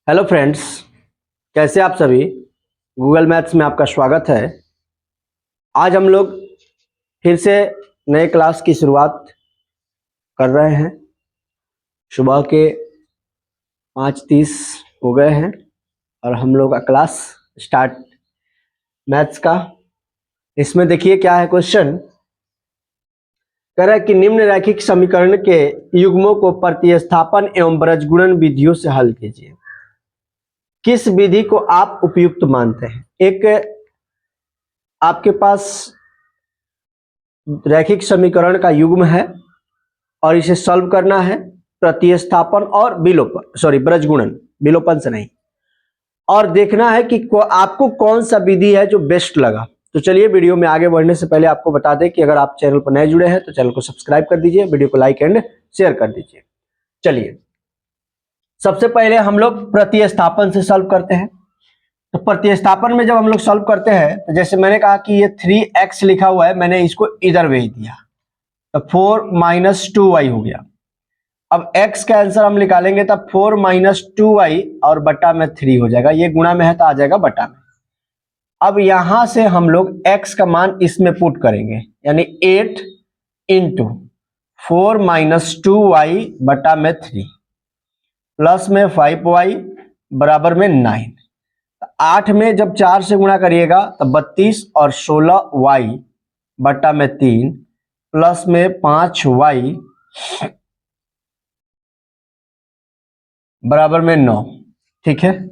Hello friends, कैसे आप सभी। गूगल मैथ्स में आपका स्वागत है। आज हम लोग फिर से नए क्लास की शुरुआत कर रहे हैं। सुबह के 5:30 हो गए हैं और हम लोग का क्लास स्टार्ट मैथ्स का। इसमें देखिए क्या है क्वेश्चन। कह रहा है कि निम्न रैखिक समीकरण के युग्मों को प्रतिस्थापन एवं ब्रजगुणन विधियों से हल कीजिए। किस विधि को आप उपयुक्त मानते हैं? एक आपके पास रैखिक समीकरण का युग्म है और इसे सॉल्व करना है प्रतिस्थापन और ब्रजगुणन, विलोपन से नहीं, और देखना है कि आपको कौन सा विधि है जो बेस्ट लगा। तो चलिए वीडियो में आगे बढ़ने से पहले आपको बता दें कि अगर आप चैनल पर नए जुड़े हैं तो चैनल को सब्सक्राइब कर दीजिए, वीडियो को लाइक एंड शेयर कर दीजिए। चलिए सबसे पहले हम लोग प्रतिस्थापन से सॉल्व करते हैं। तो प्रतिस्थापन में जब हम लोग सॉल्व करते हैं तो जैसे मैंने कहा कि ये 3x लिखा हुआ है, मैंने इसको इधर भेज दिया तो 4 - 2y हो गया। अब x का आंसर हम निकालेंगे तब 4 - 2y और बटा में 3 हो जाएगा। ये गुणा में है तो आ जाएगा बटा में। अब यहां से हम लोग x का मान इसमें पुट करेंगे, यानी 8 इंटू 4 - 2y बटा में 3 प्लस में 5y बराबर में 9। 8 में जब 4 से गुणा करिएगा तो 32 और 16y बटा में 3 प्लस में 5y बराबर में 9। ठीक है,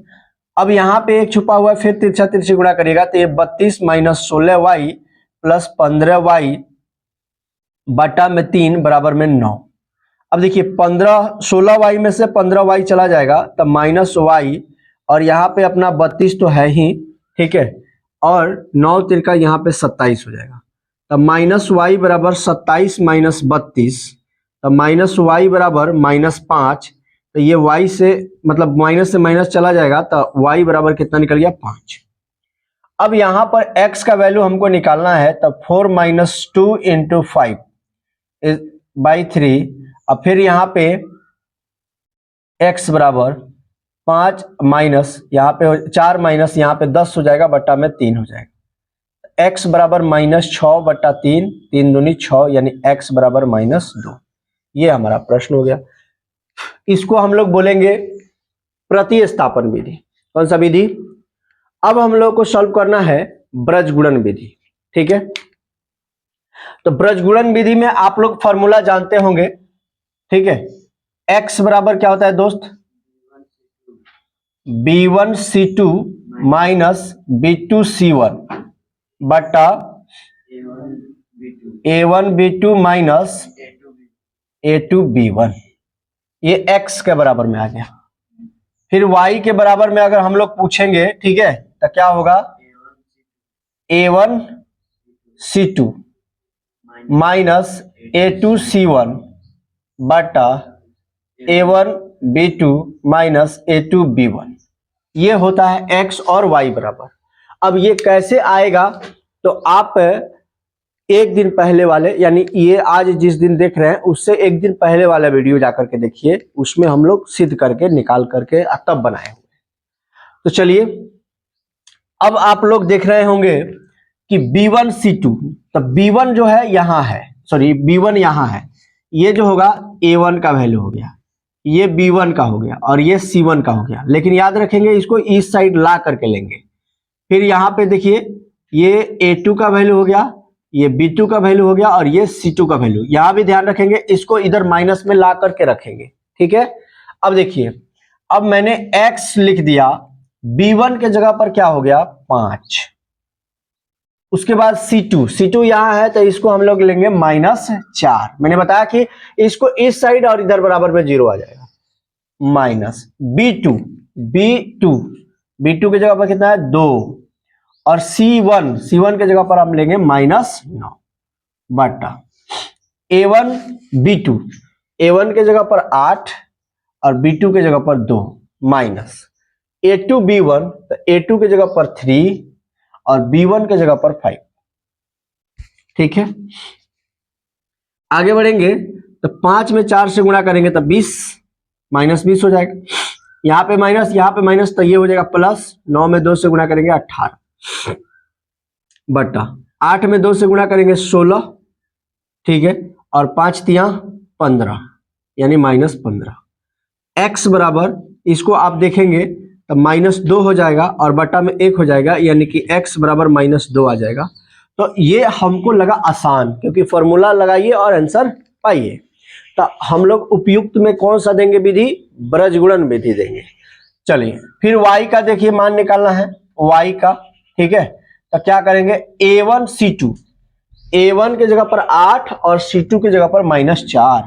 अब यहां पे एक छुपा हुआ है, फिर तिरछा तिरछी गुणा करिएगा तो ये 32 - 16y प्लस 15y बटा में 3 बराबर में 9। अब देखिए 16y में से 15y चला जाएगा तब -y और यहाँ पे अपना 32 तो है ही, ठीक है, और 9 तिरका यहाँ पे 27 हो जाएगा। तब -y बराबर 27 - 32, तब -y बराबर -5। तो ये y से मतलब माइनस से माइनस चला जाएगा तो y बराबर कितना निकल गया 5। अब यहाँ पर x का वैल्यू हमको निकालना है, तब 4 - 2 × 5/3। अब फिर यहाँ पे x बराबर 5 माइनस यहाँ पे 4 माइनस यहाँ पे 10 हो जाएगा बटा में 3 हो जाएगा। x बराबर -6/3, 3 दूनी 6, यानी x बराबर -2। ये हमारा प्रश्न हो गया। इसको हम लोग बोलेंगे प्रतिस्थापन विधि। कौन सा विधि? अब हम लोग को सॉल्व करना है ब्रजगुणन विधि। ठीक है, तो ब्रजगुणन विधि में आप लोग फॉर्मूला जानते होंगे। ठीक है, x बराबर क्या होता है दोस्त? B1C2 - B2C1 बटा A1B2 - A2B1। ये x के बराबर में आ गया। फिर y के बराबर में अगर हम लोग पूछेंगे, ठीक है, तो क्या होगा? A1C2 - A2C1 बटा A1B2 - A2B1। ये होता है x और y बराबर। अब ये कैसे आएगा? तो आप एक दिन पहले वाले, यानी ये आज जिस दिन देख रहे हैं उससे एक दिन पहले वाला वीडियो जाकर के देखिए, उसमें हम लोग सिद्ध करके निकाल करके तब बनाए हुए। तो चलिए अब आप लोग देख रहे होंगे कि B1C2, तो B1 जो है यहाँ है, सॉरी B1 यहाँ है, ये जो होगा A1 का वैल्यू हो गया, ये B1 का हो गया और ये C1 का हो गया। लेकिन याद रखेंगे इसको इस साइड ला करके लेंगे। फिर यहाँ पे देखिए ये A2 का वैल्यू हो गया, ये B2 का वैल्यू हो गया और ये C2 का वैल्यू। यहां भी ध्यान रखेंगे, इसको इधर माइनस में ला करके रखेंगे। ठीक है, अब देखिए अब मैंने x लिख दिया, B1 के जगह पर क्या हो गया 5। उसके बाद C2 यहां है तो इसको हम लोग लेंगे -4। मैंने बताया कि इसको इस साइड और इधर बराबर में 0 आ जाएगा। माइनस B2 के जगह पर कितना है 2 और C1 के जगह पर हम लेंगे -9 बटा A1 के जगह पर 8 और B2 के जगह पर 2 माइनस A2B1, तो A2 के जगह पर 3 और B1 के जगह पर 5। ठीक है, आगे बढ़ेंगे तो 5 में 4 से गुणा करेंगे तो 20 - 20 हो जाएगा। यहाँ पे माइनस, तो ये हो जाएगा प्लस। 9 में 2 से गुणा करेंगे 18 बटा 8 में 2 से गुणा करेंगे 16, ठीक है, और 5 तिया 15 यानी -15। x बराबर, इसको आप देखेंगे तो -2 हो जाएगा और बटा में 1 हो जाएगा, यानी कि x बराबर -2 आ जाएगा। तो ये हमको लगा आसान, क्योंकि फॉर्मूला लगाइए और आंसर पाइए। तो हम लोग उपयुक्त में कौन सा देंगे विधि? ब्रजगुणन विधि देंगे। चलिए फिर y का देखिए मान निकालना है, y का, ठीक है। तो क्या करेंगे, a1 c2, a1 के जगह पर 8 और c2 की जगह पर -4,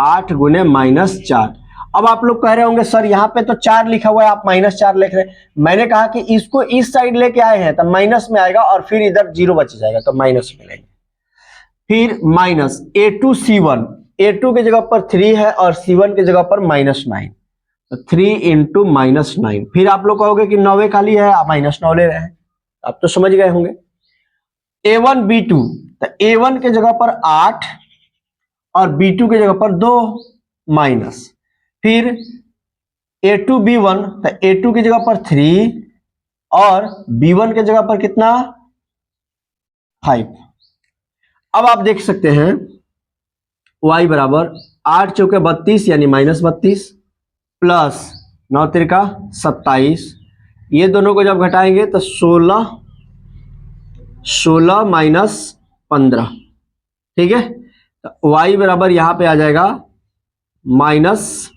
8 गुने -4। अब आप लोग कह रहे होंगे सर यहाँ पे तो 4 लिखा हुआ है, आप -4 लिख रहे हैं। मैंने कहा कि इसको इस साइड लेके आए हैं तो माइनस में आएगा और फिर इधर 0 बच जाएगा, तो माइनस में लेंगे। फिर माइनस a2 c1, a2 की जगह पर 3 है और c1 की जगह पर -9, तो 3 इंटू -9। फिर आप लोग कहोगे कि 9 खाली है, आप -9 ले रहे हैं, आप तो समझ गए होंगे। a1 b2, तो a1 के जगह पर 8 और b2 के जगह पर 2 माइनस। फिर a2 b1, तो a2 की जगह पर 3 और b1 के जगह पर कितना, 5। अब आप देख सकते हैं y बराबर 8 चौके 32 यानी -32 प्लस 9 तिरका 27, ये दोनों को जब घटाएंगे तो 16 -15, ठीक है। तो y बराबर यहां पे आ जाएगा -5,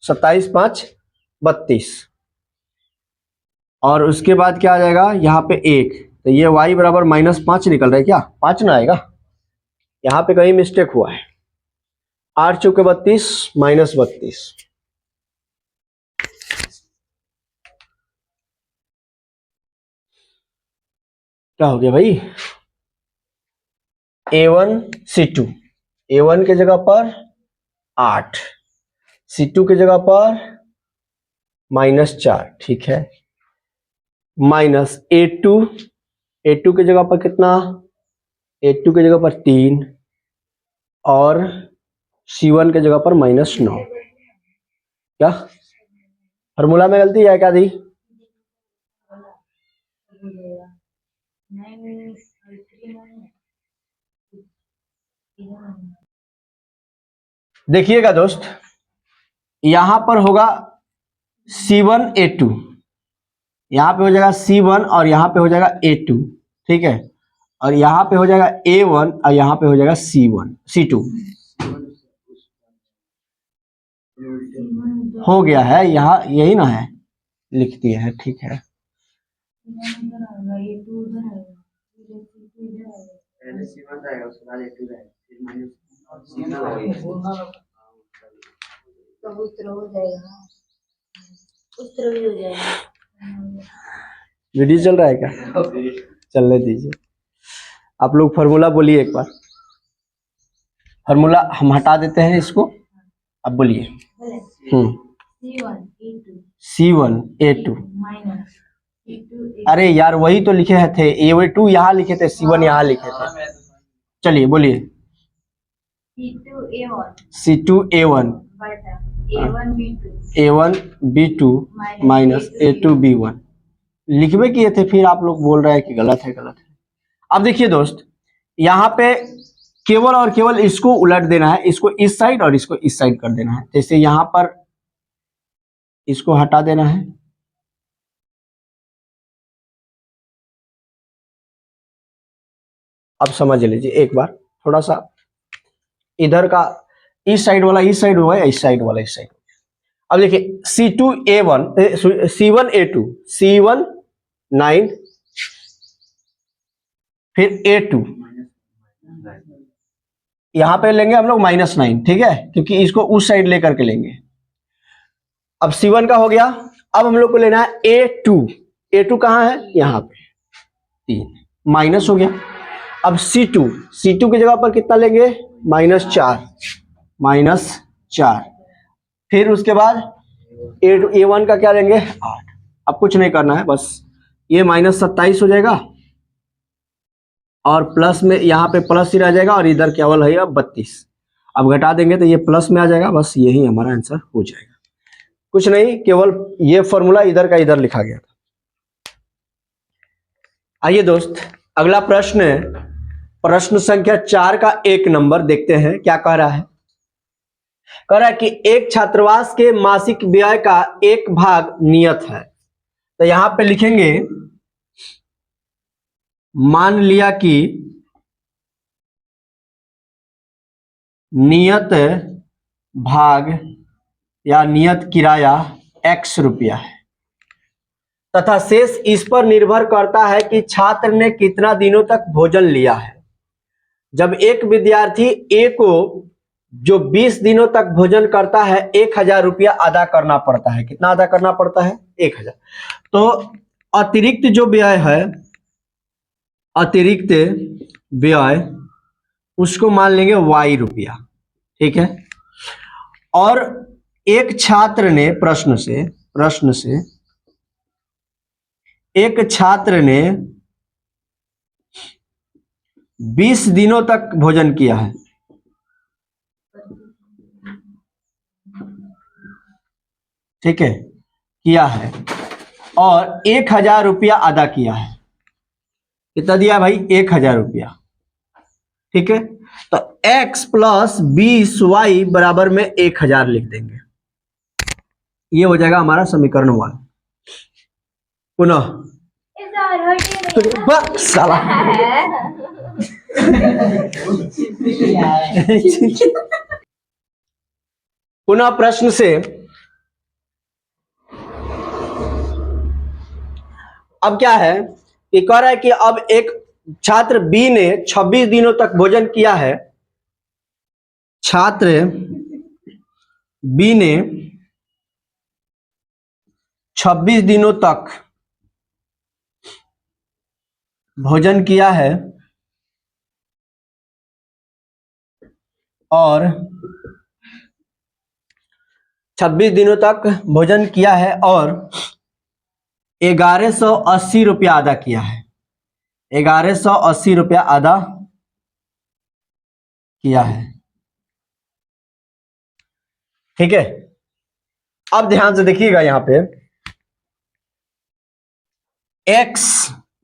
27 5 32, और उसके बाद क्या आ जाएगा यहाँ पे 1, तो ये y बराबर -5 निकल रहा है, क्या 5 ना आएगा? यहाँ पे कहीं मिस्टेक हुआ है। 8 चौके 32 -32, क्या हो गया भाई? a1 c2, a1 के जगह पर 8, c2 के जगह पर -4, ठीक है, माइनस a2, a2 की जगह पर कितना, a2 की जगह पर 3 और c1 के जगह पर -9। क्या फॉर्मूला में गलती है क्या दी? देखिएगा दोस्त, यहां पर होगा c1 a2, यहां पे हो जाएगा c1 और यहां पे हो जाएगा a2, ठीक है, और यहां पे हो जाएगा a1 और यहां पे हो जाएगा c2 हो गया है, यहाँ यही ना है, लिख दिया है, ठीक है। वीडियो चल रहा है क्या? चलने दीजिए। आप लोग फॉर्मूला बोलिए एक बार, फॉर्मूला हम हटा देते हैं इसको, अब बोलिए। C1 A2, अरे यार वही तो लिखे थे, A2 यहाँ लिखे थे, C1 यहाँ लिखे थे। चलिए बोलिए, C2 A1 A1 B2 minus A2 B1 लिखवे किए थे, फिर आप लोग बोल रहे हैं कि गलत है, गलत है। अब देखिए दोस्त, यहाँ पे केवल और केवल इसको उलट देना है, इसको इस साइड और इसको इस साइड कर देना है। जैसे यहाँ पर इसको हटा देना है, अब समझ लीजिए एक बार, थोड़ा सा इधर का इस साइड वाला इस साइड हुआ है, इस साइड वाला इस साइड। अब देखिए C2 A1 C1 A2 C1 9 फिर A2 यहां पे लेंगे हम लोग -9, ठीक है, क्योंकि इसको उस साइड लेकर के लेंगे। अब C1 का हो गया, अब हम लोग को लेना है A2, A2 कहां है, यहां पे 3 माइनस हो गया। अब C2 की जगह पर कितना लेंगे, -4, फिर उसके बाद A1 का क्या लेंगे, 8। अब कुछ नहीं करना है, बस ये -27 हो जाएगा और प्लस में यहाँ पे प्लस ही रह जाएगा और इधर केवल है 32। अब घटा देंगे तो ये प्लस में आ जाएगा, बस यही हमारा आंसर हो जाएगा। कुछ नहीं, केवल ये फॉर्मूला इधर का इधर लिखा गया था। आइए दोस्त, अगला प्रश्न है, प्रश्न संख्या 4 का 1 नंबर देखते हैं क्या कह रहा है। कह रहा है कि एक छात्रावास के मासिक व्यय का 1 भाग नियत है। तो यहां पे लिखेंगे, मान लिया कि नियत भाग या नियत किराया x रुपया है तथा शेष इस पर निर्भर करता है कि छात्र ने कितना दिनों तक भोजन लिया है। जब एक विद्यार्थी ए को जो 20 दिनों तक भोजन करता है 1000 रुपया अदा करना पड़ता है। कितना अदा करना पड़ता है? 1000। तो अतिरिक्त जो व्यय है, अतिरिक्त व्यय उसको मान लेंगे y रुपया, ठीक है। और एक छात्र ने प्रश्न से एक छात्र ने 20 दिनों तक भोजन किया है, ठीक है, किया है और 1000 रुपया अदा किया है। कितना दिया भाई? 1000 रुपया, ठीक है। तो x प्लस 20y बराबर में 1000 लिख देंगे। ये हो जाएगा हमारा समीकरण 1। पुनः साला पुनः प्रश्न से अब क्या है कि कह रहा है कि अब एक छात्र बी ने 26 दिनों तक भोजन किया है। छात्र बी ने 26 दिनों तक भोजन किया है और 26 दिनों तक भोजन किया है और 1180 रुपया अदा किया है। 1180 रुपया अदा किया है, ठीक है। अब ध्यान से देखिएगा, यहां पे x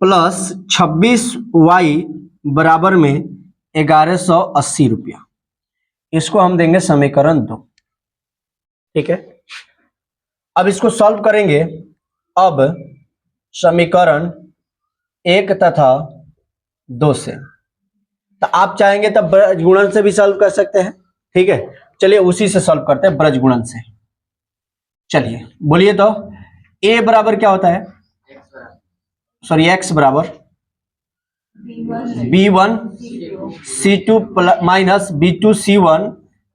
प्लस 26y बराबर में 1180 रुपया। इसको हम देंगे समीकरण 2, ठीक है। अब इसको सॉल्व करेंगे। अब समीकरण 1 तथा 2 से, तो आप चाहेंगे तो ब्रज गुणन से भी सॉल्व कर सकते हैं, ठीक है। चलिए उसी से सॉल्व करते हैं, ब्रज गुणन से। चलिए बोलिए तो, a बराबर क्या होता है? सॉरी, x बराबर b1 c2 minus b2 c1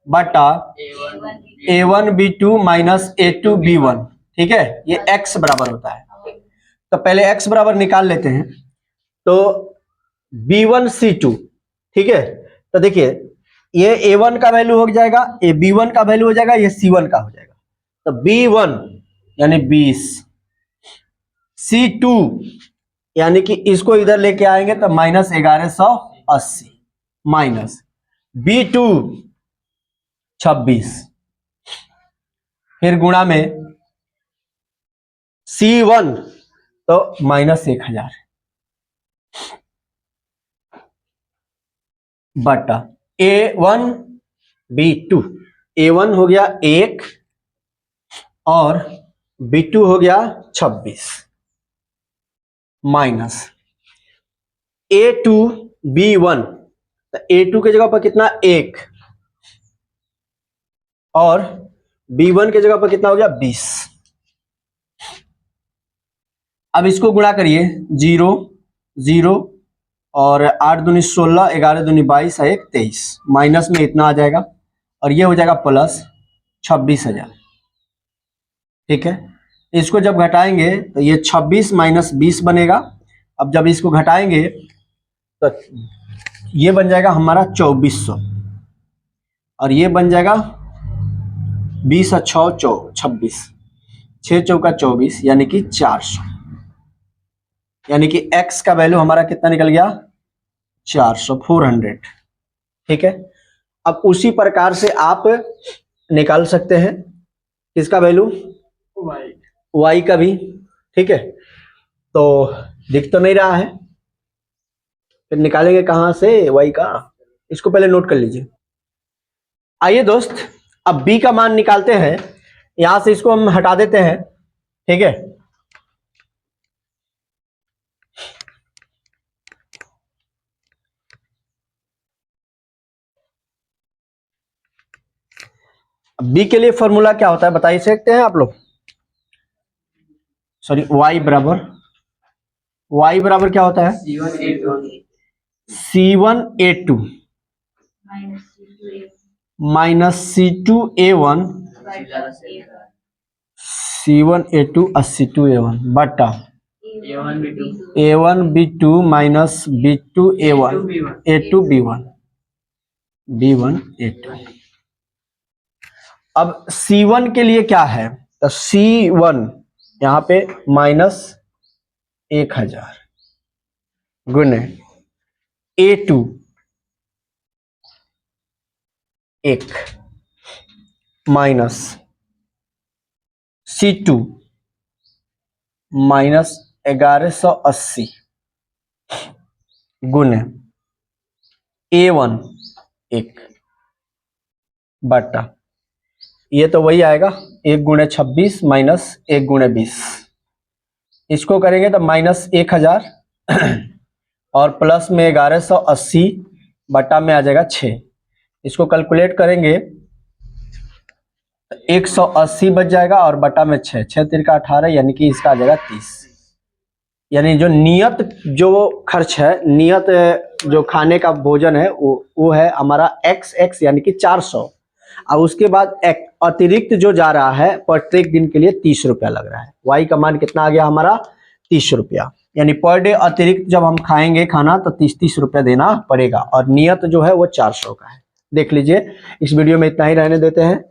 बटा a1 b2 minus a2 b1, ठीक है। ये x बराबर होता है। तो पहले x बराबर निकाल लेते हैं। तो b1 c2, ठीक है। तो देखिए, ये a1 का वैल्यू हो जाएगा, ये b1 का वैल्यू हो जाएगा, ये c1 का हो जाएगा। तो b1 यानी 20, c2 यानी कि इसको इधर लेके आएंगे तो माइनस 1180 माइनस b2 26, फिर गुणा में c1 तो माइनस 1000 बटा a1 b2। a1 हो गया 1 और b2 हो गया 26 माइनस a2 b1। तो a2 के जगह पर कितना? 1 और b1 के जगह पर कितना हो गया? 20। अब इसको गुणा करिए, 0 0 और 8 दूनी 16, 11 दूनी 22, 1 23, माइनस में इतना आ जाएगा और ये हो जाएगा प्लस 26,000, ठीक है। इसको जब घटाएंगे तो ये 26 माइनस 20 बनेगा। अब जब इसको घटाएंगे तो ये बन जाएगा हमारा 2400 और ये बन जाएगा 20 और 6 26, 6 चौका 24 यानी कि 400, यानी कि x का वैल्यू हमारा कितना निकल गया? 400, ठीक है। अब उसी प्रकार से आप निकाल सकते हैं किसका वैल्यू? y का भी, ठीक है। तो दिख तो नहीं रहा है, फिर निकालेंगे कहां से y का, इसको पहले नोट कर लीजिए। आइए दोस्त, अब b का मान निकालते हैं। यहां से इसको हम हटा देते हैं, ठीक है। b के लिए फॉर्मूला क्या होता है बताइए सकते हैं आप लोग? सॉरी, y बराबर क्या होता है? C1A2 माइनस C2A1, C1A2 और C2A1 बटा A1B2 minus B2A1 A2B1 B1A2। अब C1 के लिए क्या है, तो C1 यहाँ पे माइनस 1000 गुने A2 1 माइनस C2 माइनस 1180 गुने A1 1 बटा, ये तो वही आएगा 1 गुणे 26 माइनस 1 गुणे 20। इसको करेंगे तो माइनस 1000 और प्लस में 1180 बटा में आ जाएगा 6। इसको कैलकुलेट करेंगे 180 बच जाएगा और बटा में 6 6 तिरका 18, यानी कि इसका आ जाएगा 30। यानी जो नियत जो खर्च है, नियत जो खाने का भोजन है वो है हमारा x यानी कि 400। अब उसके बाद अतिरिक्त जो जा रहा है प्रत्येक दिन के लिए 30 रुपया लग रहा है। y का मान कितना आ गया हमारा? 30 रुपया। यानी पर डे अतिरिक्त जब हम खाएंगे खाना तो 30 रुपया देना पड़ेगा, और नियत जो है वो 400 का है। देख लीजिए, इस वीडियो में इतना ही रहने देते हैं।